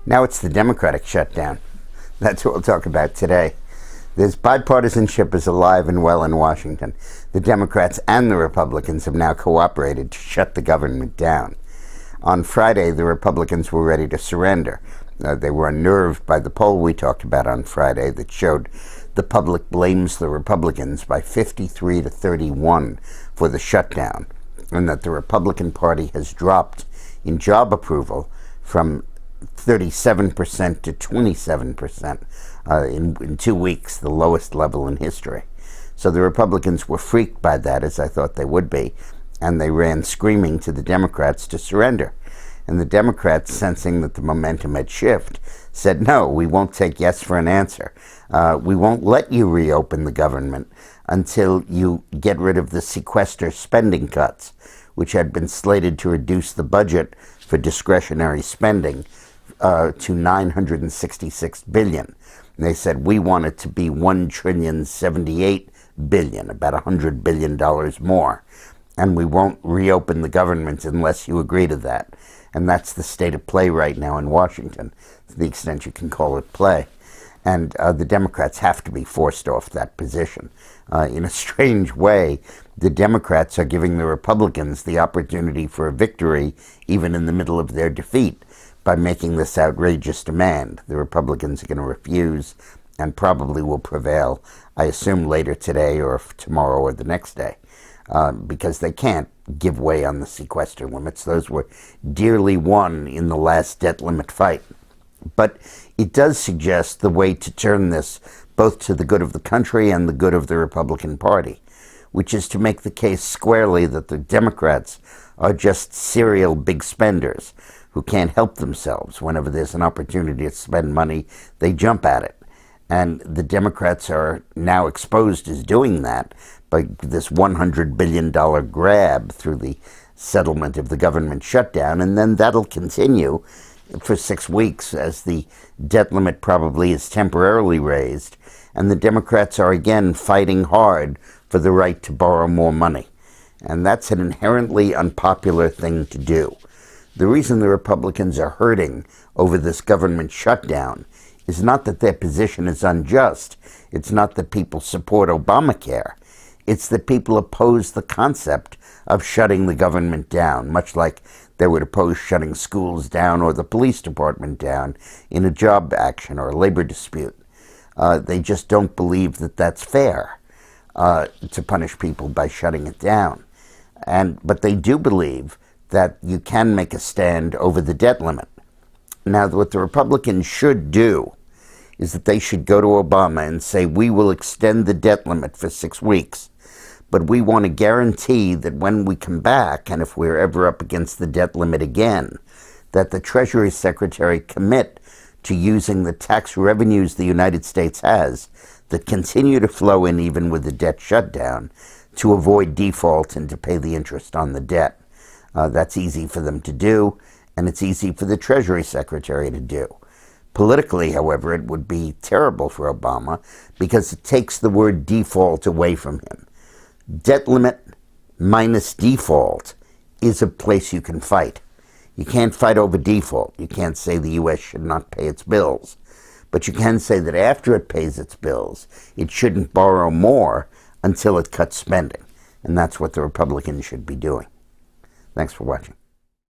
Now it's the Democratic shutdown. That's what we'll talk about today. This bipartisanship is alive and well in Washington. The Democrats and the Republicans have now cooperated to shut the government down. On Friday, the Republicans were ready to surrender. They were unnerved by the poll we talked about on Friday that showed the public blames the Republicans by 53 to 31 for the shutdown, and that the Republican Party has dropped in job approval from 37% to 27% in 2 weeks, the lowest level in history. So the Republicans were freaked by that, as I thought they would be, and they ran screaming to the Democrats to surrender. And the Democrats, sensing that the momentum had shifted, said, no, we won't take yes for an answer. We won't let you reopen the government until you get rid of the sequester spending cuts, which had been slated to reduce the budget for discretionary spending to $966 billion. And they said, we want it to be $1,078 billion, about $100 billion more. And we won't reopen the government unless you agree to that. And that's the state of play right now in Washington, to the extent you can call it play. And the Democrats have to be forced off that position. In a strange way, the Democrats are giving the Republicans the opportunity for a victory even in the middle of their defeat by making this outrageous demand. The Republicans are going to refuse and probably will prevail, I assume, later today or tomorrow or the next day, because they can't give way on the sequester limits. Those were dearly won in the last debt limit fight. But it does suggest the way to turn this both to the good of the country and the good of the Republican Party, which is to make the case squarely that the Democrats are just serial big spenders who can't help themselves. Whenever there's an opportunity to spend money, they jump at it. And the Democrats are now exposed as doing that by this $100 billion grab through the settlement of the government shutdown, and then that'll continue for 6 weeks as the debt limit probably is temporarily raised, and the Democrats are again fighting hard for the right to borrow more money. And that's an inherently unpopular thing to do. The reason the Republicans are hurting over this government shutdown is not that their position is unjust. It's not that people support Obamacare. It's that people oppose the concept of shutting the government down, much like they would oppose shutting schools down or the police department down in a job action or a labor dispute. They just don't believe that that's fair to punish people by shutting it down. But they do believe that you can make a stand over the debt limit. Now, what the Republicans should do is that they should go to Obama and say, we will extend the debt limit for 6 weeks, but we want to guarantee that when we come back, and if we're ever up against the debt limit again, that the Treasury Secretary commit to using the tax revenues the United States has that continue to flow in even with the debt shutdown to avoid default and to pay the interest on the debt. That's easy for them to do, and it's easy for the Treasury Secretary to do. Politically, however, it would be terrible for Obama because it takes the word default away from him. Debt limit minus default is a place you can fight. You can't fight over default. You can't say the U.S. should not pay its bills. But you can say that after it pays its bills, it shouldn't borrow more until it cuts spending. And that's what the Republicans should be doing. Thanks for watching.